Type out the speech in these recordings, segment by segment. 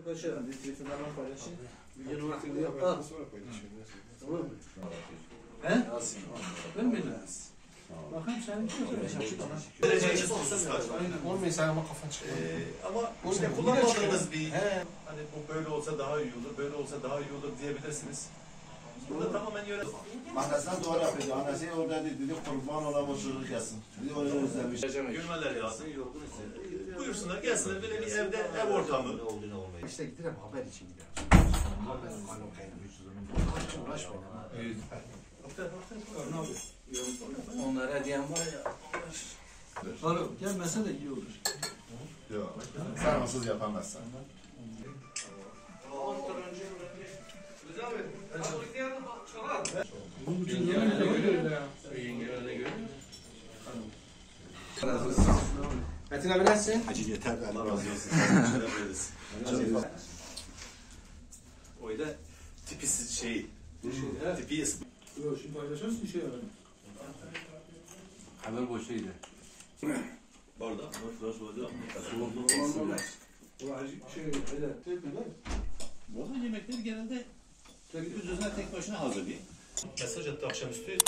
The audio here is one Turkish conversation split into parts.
Arkadaşlar bir Twitter'dan paylaşın. Videonun vaktinde yap. Sonra paylaşıyorum. Tamam mı? He? Vermedin. Bakayım sen Derece açısından kaç? Olmuyorsa ama kafan çıkıyor. Ama işte kullanmadığınız bir hani bu böyle olsa daha iyi olur, böyle olsa daha iyi olur diyebilirsiniz. Burada tamamen yöre. Anasına dua yapıyor. Anası orada dedi kurban olan o çocuk gelsin. Dedi onu özlemiş. Gülmeler yağsın. Buyursunlar gelsinler böyle bir evde ev ortamı. İşte gidelim haber için gidelim. onlara diyen var ya. Alo gelmese de iyi olur. Yok. Sen onsuz yapamazsın. Metin abi nasılsın? Hacı yeter. Allah razı olsun. O da tipisiz şey. Tipi ismi. Yok şimdi paylaşırsın bir şey var. Haber boşuydu. Orada. Bu acı şey öyle. Bozan yemekleri genelde üzerine tek başına hazırlayayım. Mesaj attı akşamüstü.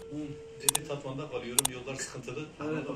Dedi Tatvan'da kalıyorum, yollar sıkıntılı. Evet,